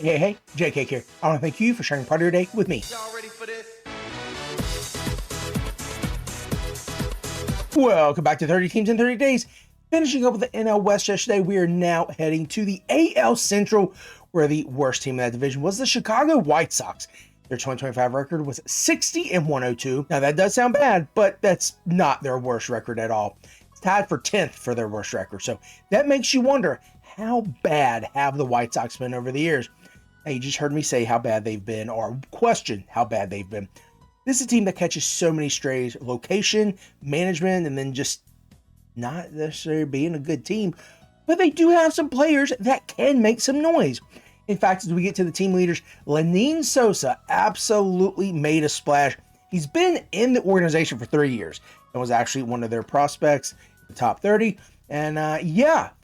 Hey, JK here. I want to thank you for sharing part of your day with me. Y'all ready for this? Welcome back to 30 Teams in 30 Days. Finishing up with the NL West yesterday, we are now heading to the AL Central, where the worst team in that division was the Chicago White Sox. Their 2025 record was 60-102. Now, that does sound bad, but that's not their worst record at all. It's tied for 10th for their worst record. So that makes you wonder, how bad have the White Sox been over the years? Now, you just heard me say how bad they've been, or question how bad they've been. This is a team that catches so many strays, location, management, and then just not necessarily being a good team. But they do have some players that can make some noise. In fact, as we get to the team leaders, Lenyn Sosa absolutely made a splash. He's been in the organization for 3 years and was actually one of their prospects, the top 30. And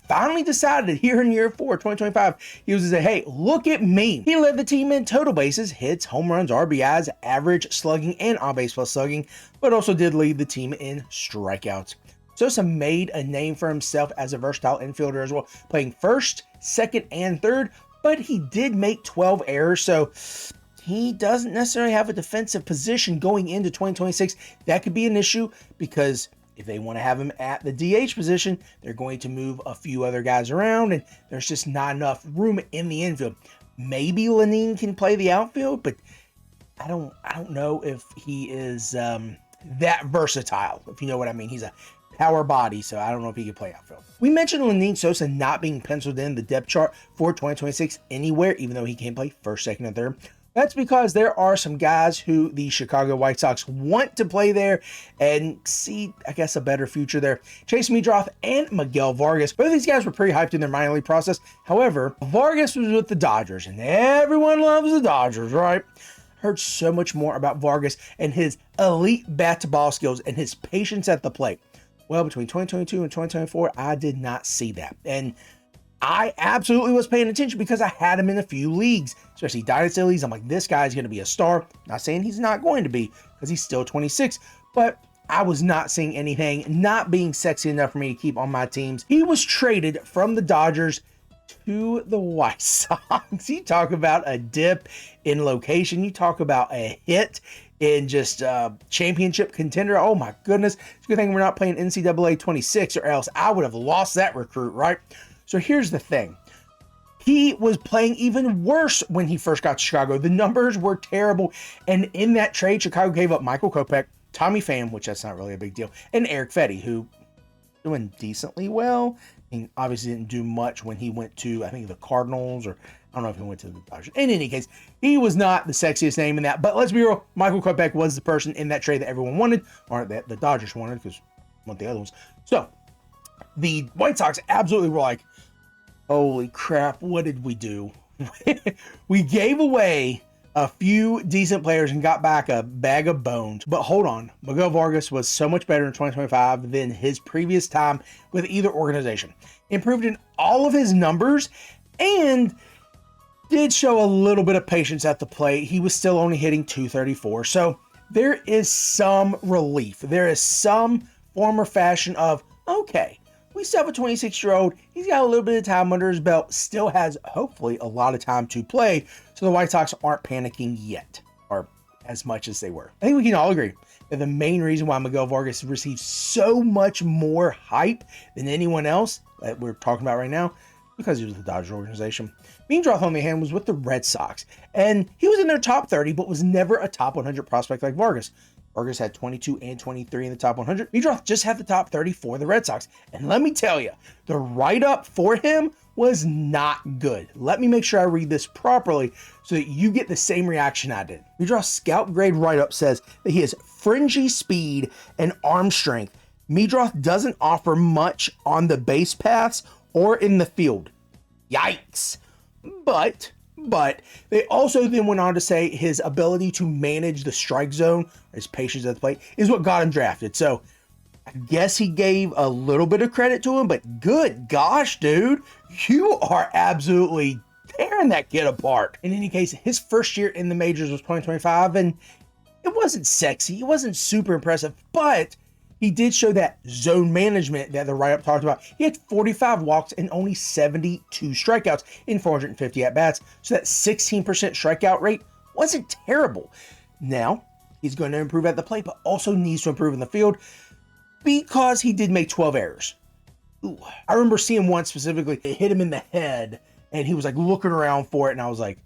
finally decided here in year 4, 2025, he was to say, hey, look at me. He led the team in total bases, hits, home runs, RBIs, average slugging, and on-base plus slugging, but also did lead the team in strikeouts. Sosa made a name for himself as a versatile infielder as well, playing first, second, and third, but he did make 12 errors, so he doesn't necessarily have a defensive position going into 2026. That could be an issue because if they want to have him at the DH position, they're going to move a few other guys around, and there's just not enough room in the infield. Maybe Lenyn can play the outfield, but I don't know if he is that versatile, if you know what I mean. He's a power body, so I don't know if he can play outfield. We mentioned Lenyn Sosa not being penciled in the depth chart for 2026 anywhere, even though he can play first, second, and third. That's because there are some guys who the Chicago White Sox want to play there and see, I guess, a better future there. Chase Meadroth and Miguel Vargas. Both of these guys were pretty hyped in their minor league process. However, Vargas was with the Dodgers, and everyone loves the Dodgers, right? Heard so much more about Vargas and his elite bat-to-ball skills and his patience at the plate. Well, between 2022 and 2024, I did not see that. And I absolutely was paying attention because I had him in a few leagues, especially dynasty leagues. I'm like, this guy's going to be a star. Not saying he's not going to be because he's still 26, but I was not seeing anything, not being sexy enough for me to keep on my teams. He was traded from the Dodgers to the White Sox. You talk about a dip in location. You talk about a hit in just championship contender. Oh my goodness. It's a good thing we're not playing NCAA 26 or else I would have lost that recruit, right? So here's the thing. He was playing even worse when he first got to Chicago. The numbers were terrible. And in that trade, Chicago gave up Michael Kopech, Tommy Pham, which that's not really a big deal, and Eric Fetty, who doing decently well. He obviously didn't do much when he went to, I think, the Cardinals, or I don't know if he went to the Dodgers. In any case, he was not the sexiest name in that. But let's be real, Michael Kopech was the person in that trade that everyone wanted, or that the Dodgers wanted, because they want the other ones. So the White Sox absolutely were like, holy crap, what did we do? We gave away a few decent players and got back a bag of bones. But hold on, Miguel Vargas was so much better in 2025 than his previous time with either organization. Improved in all of his numbers and did show a little bit of patience at the plate. He was still only hitting .234. So there is some relief. There is some form or fashion of, okay, we still have a 26-year-old. He's got a little bit of time under his belt. Still has, hopefully, a lot of time to play. So the White Sox aren't panicking yet, or as much as they were. I think we can all agree that the main reason why Miguel Vargas received so much more hype than anyone else that we're talking about right now, because he was the Dodgers organization. Meadroth, on the hand, was with the Red Sox. And he was in their top 30, but was never a top 100 prospect like Vargas. Vargas had 22 and 23 in the top 100. Meadroth just had the top 30 for the Red Sox. And let me tell you, the write-up for him was not good. Let me make sure I read this properly so that you get the same reaction I did. Meadroth's scout grade write-up says that he has fringy speed and arm strength. Meadroth doesn't offer much on the base paths or in the field. Yikes. But they also then went on to say his ability to manage the strike zone, his patience at the plate, is what got him drafted. So I guess he gave a little bit of credit to him, but good gosh, dude, you are absolutely tearing that kid apart. In any case, his first year in the majors was 2025, and it wasn't sexy. It wasn't super impressive, but He did show that zone management that the write-up talked about. He had 45 walks and only 72 strikeouts in 450 at-bats. So that 16% strikeout rate wasn't terrible. Now, he's going to improve at the plate, but also needs to improve in the field because he did make 12 errors. Ooh, I remember seeing one specifically, it hit him in the head, and he was like looking around for it, and I was like,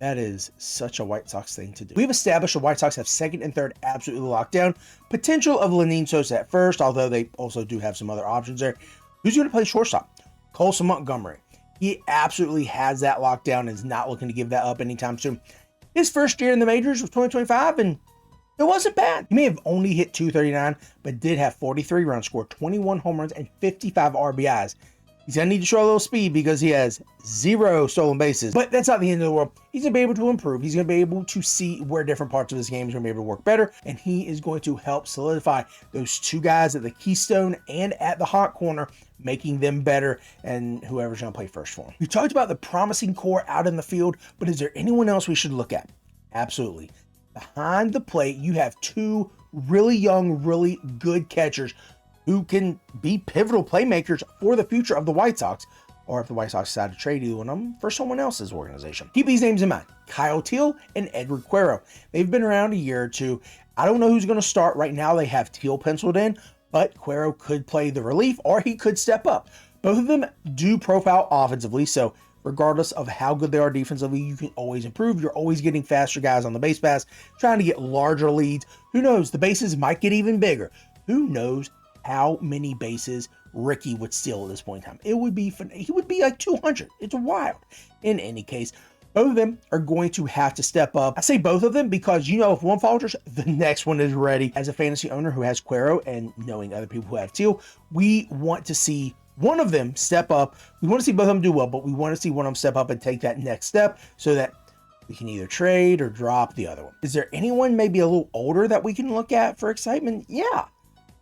that is such a White Sox thing to do. We've established the White Sox have second and third absolutely locked down. Potential of Lenyn Sosa at first, although they also do have some other options there. Who's going to play shortstop? Colson Montgomery. He absolutely has that locked down and is not looking to give that up anytime soon. His first year in the majors was 2025, and it wasn't bad. He may have only hit 239, but did have 43 runs, scored 21 home runs, and 55 RBIs. He's going to need to show a little speed because he has 0 stolen bases, but that's not the end of the world. He's going to be able to improve. He's going to be able to see where different parts of his game is going to be able to work better, and he is going to help solidify those two guys at the keystone and at the hot corner, making them better, and whoever's going to play first for him. We talked about the promising core out in the field, but is there anyone else we should look at? Absolutely. Behind the plate, you have two really young, really good catchers who can be pivotal playmakers for the future of the White Sox, or if the White Sox decide to trade either one of them for someone else's organization. Keep these names in mind: Kyle Teal and Edward Cuero. They've been around a year or two. I don't know who's going to start. Right now they have Teal penciled in, but Cuero could play the relief or he could step up. Both of them do profile offensively, so regardless of how good they are defensively, you can always improve. You're always getting faster guys on the base paths, trying to get larger leads. Who knows? The bases might get even bigger. Who knows how many bases Ricky would steal at this point in time? It would be fun. He would be like 200. It's wild. In any case, both of them are going to have to step up. I say both of them because, you know, if one falters, the next one is ready. As a fantasy owner who has Cuero and knowing other people who have Teal, we want to see one of them step up. We want to see both of them do well, but we want to see one of them step up and take that next step so that we can either trade or drop the other one. Is there anyone maybe a little older that we can look at for excitement? Yeah.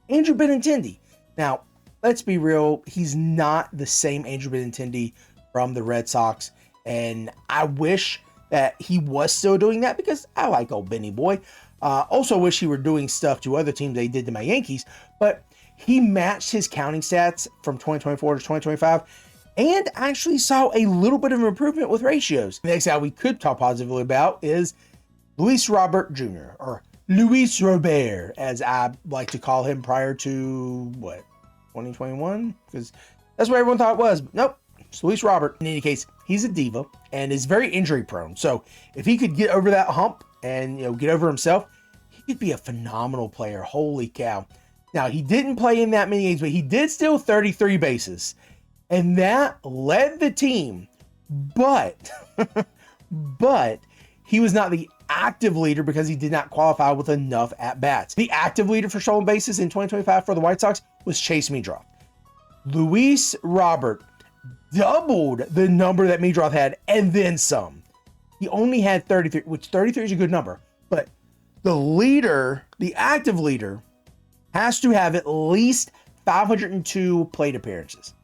Andrew Benintendi. Now, let's be real. He's not the same Andrew Benintendi from the Red Sox. And I wish that he was still doing that because I like old Benny boy. Also wish he were doing stuff to other teams they did to my Yankees. But he matched his counting stats from 2024 to 2025 and actually saw a little bit of an improvement with ratios. The next guy we could talk positively about is Luis Robert Jr., or Luis Robert, as I like to call him prior to, 2021? Because that's what everyone thought it was. But nope, it's Luis Robert. In any case, he's a diva and is very injury prone. So if he could get over that hump and, get over himself, he could be a phenomenal player. Holy cow. Now, he didn't play in that many games, but he did steal 33 bases. And that led the team. But he was not the active leader because he did not qualify with enough at-bats. The active leader for stolen bases in 2025 for the White Sox was Chase Meadroth. Luis Robert doubled the number that Meadroth had and then some. He only had 33, which 33 is a good number, but the leader, the active leader, has to have at least 502 plate appearances.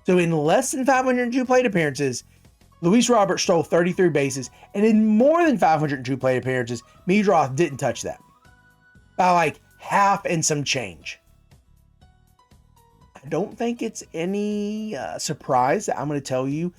So in less than 502 plate appearances, Luis Robert stole 33 bases, and in more than 502 plate appearances, Meadroth didn't touch that. By like half and some change. I don't think it's any surprise that I'm going to tell you,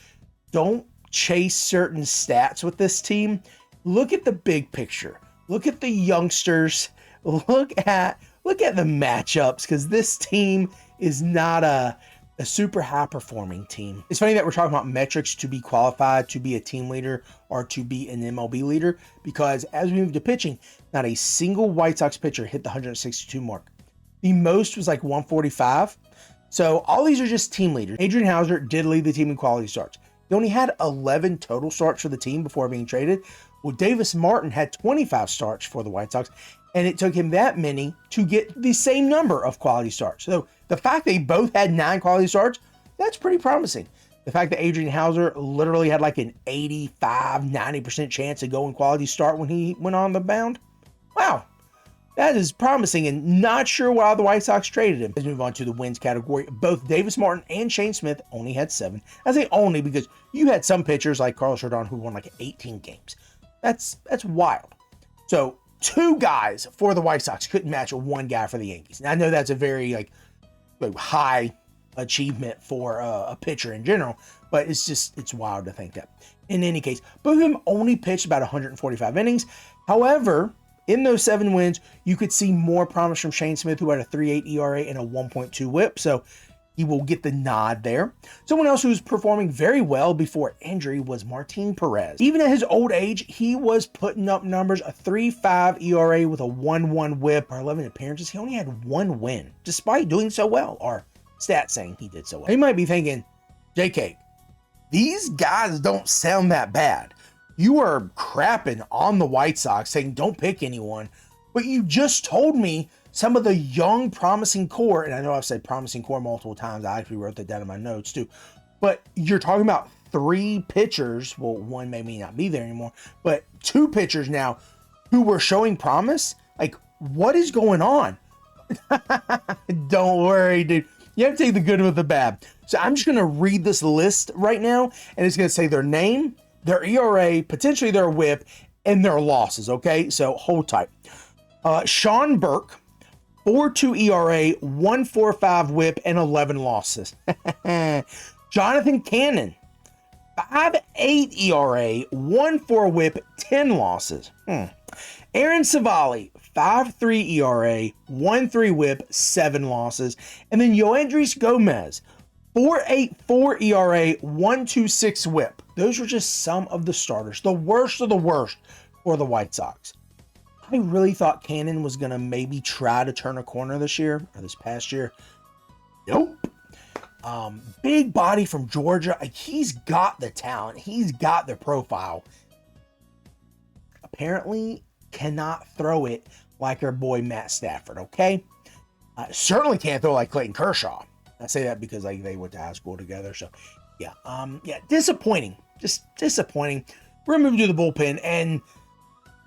don't chase certain stats with this team. Look at the big picture. Look at the youngsters. Look at the matchups, because this team is not a super high performing team. It's funny that we're talking about metrics to be qualified to be a team leader or to be an MLB leader, because as we move to pitching, not a single White Sox pitcher hit the 162 mark. The most was like 145. So all these are just team leaders. Adrian Hauser did lead the team in quality starts. He only had 11 total starts for the team before being traded. Well, Davis Martin had 25 starts for the White Sox, and it took him that many to get the same number of quality starts. So the fact they both had 9 quality starts, that's pretty promising. The fact that Adrian Hauser literally had like an 85-90% chance to go in quality start when he went on the mound, wow, that is promising, and not sure why the White Sox traded him. Let's move on to the wins category. Both Davis Martin and Shane Smith only had 7. I say only because you had some pitchers like Carlos Rodon who won like 18 games. That's wild. So 2 guys for the White Sox couldn't match 1 guy for the Yankees. And I know that's a very like high achievement for a pitcher in general, but it's wild to think that. In any case, both of them only pitched about 145 innings. However, in those 7 wins, you could see more promise from Shane Smith, who had a 3.8 ERA and a 1.2 WHIP. So he will get the nod there. Someone else who was performing very well before injury was Martin Perez. Even at his old age, he was putting up numbers, a 3.5 ERA with a 1.1 WHIP. For 11 appearances, he only had 1 win, despite doing so well, or stats saying he did so well. You might be thinking, JK, these guys don't sound that bad. You are crapping on the White Sox, saying don't pick anyone, but you just told me some of the young promising core, and I know I've said promising core multiple times. I actually wrote that down in my notes too, but you're talking about 3 pitchers. Well, one may not be there anymore, but 2 pitchers now who were showing promise. Like, what is going on? Don't worry, dude. You have to take the good with the bad. So I'm just going to read this list right now, and it's going to say their name, their ERA, potentially their WHIP, and their losses, okay? So hold tight. Sean Burke, 4.2 ERA, 1.45 WHIP, and 11 losses. Jonathan Cannon, 5.8 ERA, 1.4 WHIP, 10 losses. Aaron Savali, 5.3 ERA, 1.3 WHIP, 7 losses. And then Yoendrys Gomez, 4.84 ERA, 1.26 WHIP. Those were just some of the starters, the worst of the worst for the White Sox. I really thought Cannon was going to maybe try to turn a corner this year, or this past year. Nope. Big body from Georgia. He's got the talent. He's got the profile. Apparently cannot throw it like our boy Matt Stafford, okay? Certainly can't throw like Clayton Kershaw. I say that because like they went to high school together. So yeah, disappointing. Just disappointing. We're gonna move to the bullpen, and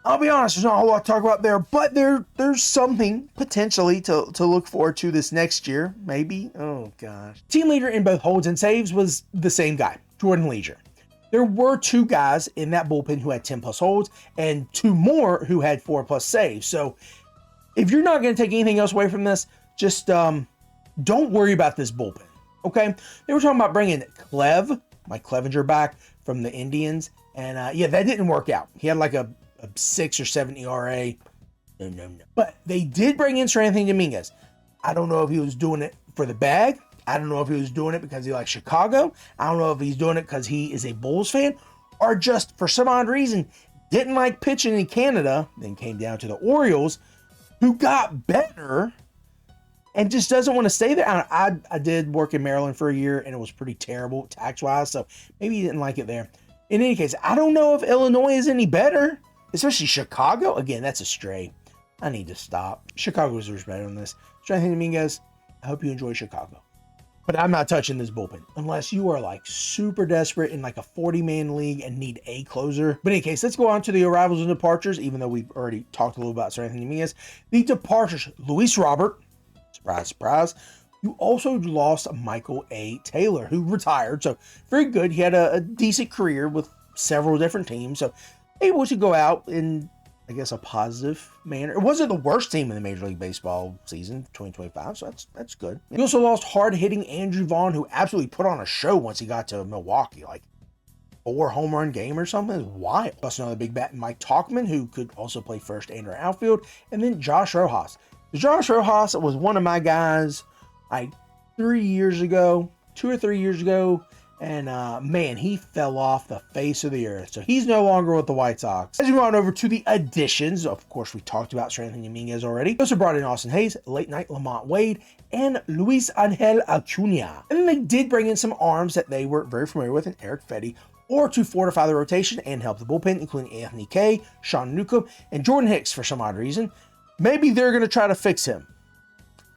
I'll be honest, there's not a whole lot to talk about there, but there's something potentially to look forward to this next year, maybe. Oh gosh. Team leader in both holds and saves was the same guy, Jordan Leisure. There were 2 guys in that bullpen who had 10 plus holds and 2 more who had 4 plus saves. So if you're not going to take anything else away from this, just don't worry about this bullpen, okay? They were talking about bringing Mike Clevenger back from the Indians, and that didn't work out. He had like a 6 or 7 ERA. No. But they did bring in Sir Anthony Dominguez. I don't know if he was doing it for the bag. I don't know if he was doing it because he likes Chicago. I don't know if he's doing it because he is a Bulls fan, or just for some odd reason didn't like pitching in Canada, then came down to the Orioles, who got better and just doesn't want to stay there. I did work in Maryland for a year, and it was pretty terrible tax-wise, so maybe he didn't like it there. In any case, I don't know if Illinois is any better, especially Chicago. Again, that's a stray. I need to stop. Chicago deserves better than this. Sir Anthony Dominguez, I hope you enjoy Chicago. But I'm not touching this bullpen unless you are like super desperate in like a 40-man league and need a closer. But in any case, let's go on to the arrivals and departures, even though we've already talked a little about Sir Anthony Dominguez. The departures, Luis Robert, surprise, surprise. You also lost Michael A. Taylor, who retired. So very good. He had a decent career with several different teams. So able to go out in, I guess, a positive manner. It wasn't the worst team in the Major League Baseball season, 2025, so that's good. You also lost hard-hitting Andrew Vaughn, who absolutely put on a show once he got to Milwaukee, like 4 home run game or something. It was wild. Plus another big bat, Mike Tauchman, who could also play first and or outfield, and then Josh Rojas. Josh Rojas was one of my guys like 3 years ago, 2 or 3 years ago, and man, he fell off the face of the earth. So he's no longer with the White Sox. As we move on over to the additions, of course, we talked about Sir Anthony Dominguez already. We also brought in Austin Hayes, late night Lamont Wade, and Luis Angel Acuna. And then they did bring in some arms that they were very familiar with in Eric Fetty, or to fortify the rotation and help the bullpen, including Anthony Kay, Sean Newcomb, and Jordan Hicks for some odd reason. Maybe they're going to try to fix him.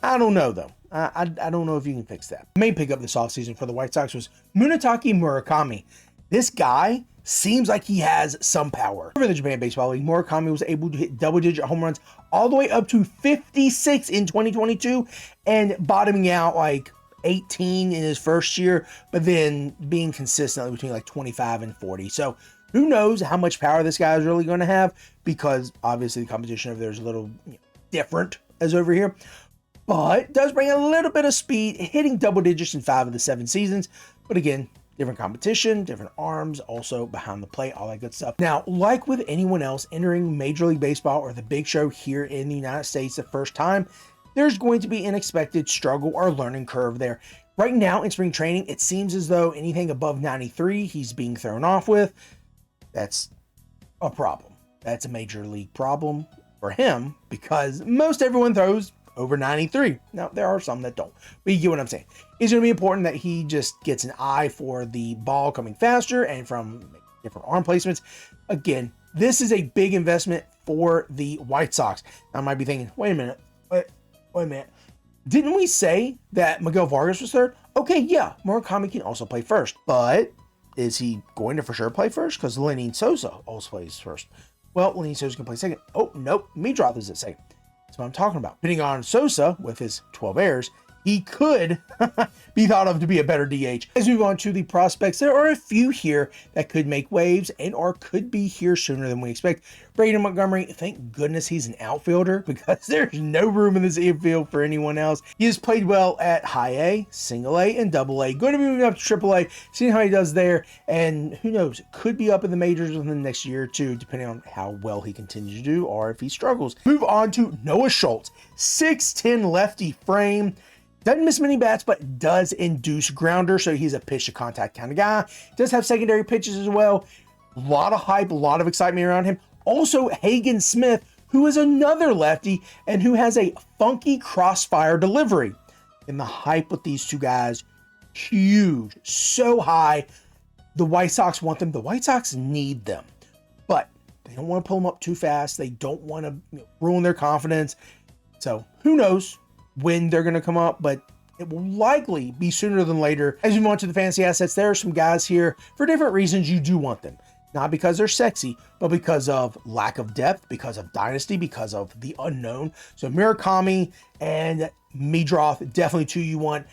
I don't know, though. I don't know if you can fix that. The main pickup this offseason for the White Sox was Munetake Murakami. This guy seems like he has some power. Over the Japan Baseball League, Murakami was able to hit double-digit home runs all the way up to 56 in 2022 and bottoming out like 18 in his first year, but then being consistently between like 25 and 40. So Who knows how much power this guy is really going to have, because obviously the competition over there is a little different as over here. But does bring a little bit of speed, hitting double digits in 5 of the 7 seasons. But again, different competition, different arms, also behind the plate, all that good stuff. Now, like with anyone else entering Major League Baseball or the big show here in the United States the first time, there's going to be an expected struggle or learning curve there. Right now in spring training, it seems as though anything above 93, he's being thrown off with. That's a problem. That's a major league problem for him, because most everyone throws over 93. Now, there are some that don't, but you get what I'm saying. It's going to be important that he just gets an eye for the ball coming faster and from different arm placements. Again, this is a big investment for the White Sox. Now, I might be thinking, wait a minute. Didn't we say that Miguel Vargas was third? Okay, yeah, Murakami can also play first, but is he going to for sure play first? Because Lenyn Sosa also plays first. Well, Lenyn Sosa can play second. Oh, nope, Meadroth is at second. That's what I'm talking about. Depending on Sosa, with his 12 errors, he could be thought of to be a better DH. As we move on to the prospects, there are a few here that could make waves and or could be here sooner than we expect. Braden Montgomery, thank goodness he's an outfielder, because there's no room in this infield for anyone else. He has played well at high A, single A, and double A. Going to be moving up to triple A, seeing how he does there, and who knows, could be up in the majors within the next year or two, depending on how well he continues to do or if he struggles. Move on to Noah Schultz, 6'10" lefty frame. Doesn't miss many bats, but does induce grounder, so he's a pitch to contact kind of guy. Does have secondary pitches as well. A lot of hype, a lot of excitement around him. Also, Hagen Smith, who is another lefty and who has a funky crossfire delivery. And the hype with these two guys, huge, so high. The White Sox want them. The White Sox need them, but they don't want to pull them up too fast. They don't want to ruin their confidence. So who knows when they're going to come up, but it will likely be sooner than later. As we move on to the fantasy assets, there are some guys here for different reasons you do want them. Not because they're sexy, but because of lack of depth, because of dynasty, because of the unknown. So Murakami and Meadroth, definitely two you want.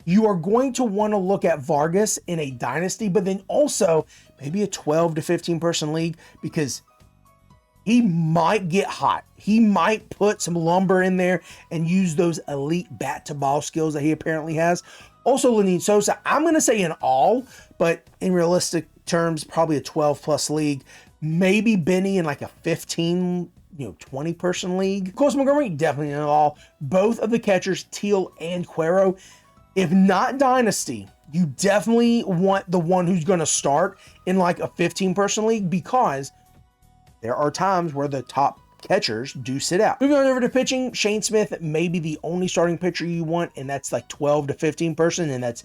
You are going to want to look at Vargas in a dynasty, but then also maybe a 12 to 15 person league, because he might get hot. He might put some lumber in there and use those elite bat to ball skills that he apparently has. Also, Lenyn Sosa, I'm going to say in all, but in realistic terms, probably a 12 plus league. Maybe Benny in like a 15, 20 person league. Of course, Montgomery, definitely in all. Both of the catchers, Teal and Cuero. If not dynasty, you definitely want the one who's going to start in like a 15 person league, because there are times where the top catchers do sit out. Moving on over to pitching, Shane Smith may be the only starting pitcher you want, and that's like 12 to 15 person, and that's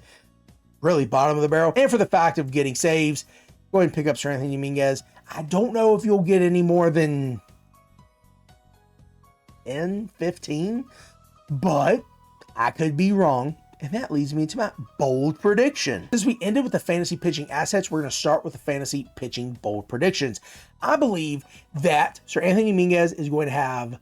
really bottom of the barrel. And for the fact of getting saves, go ahead and pick up Sir Anthony Dominguez. I don't know if you'll get any more than 10, 15, but I could be wrong. And that leads me to my bold prediction. As we ended with the fantasy pitching assets, we're going to start with the fantasy pitching bold predictions. I believe that Sir Anthony Dominguez is going to have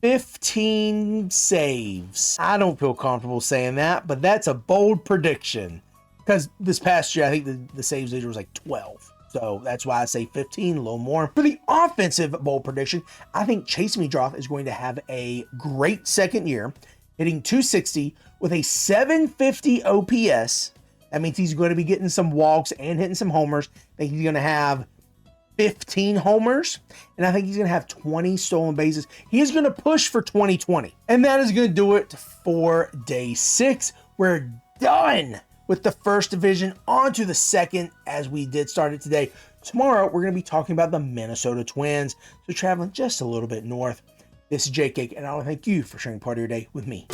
15 saves. I don't feel comfortable saying that, but that's a bold prediction, because this past year, I think the saves leader was like 12. So that's why I say 15, a little more. For the offensive bold prediction, I think Chase Meadroth is going to have a great second year, hitting 260 with a 750 OPS. That means he's going to be getting some walks and hitting some homers. I think he's going to have 15 homers, and I think he's going to have 20 stolen bases. He is going to push for 2020. And that is going to do it for day 6. We're done with the first division. On to the second, as we did start it today. Tomorrow, we're going to be talking about the Minnesota Twins. So traveling just a little bit north. This is Jake Cake, and I want to thank you for sharing part of your day with me.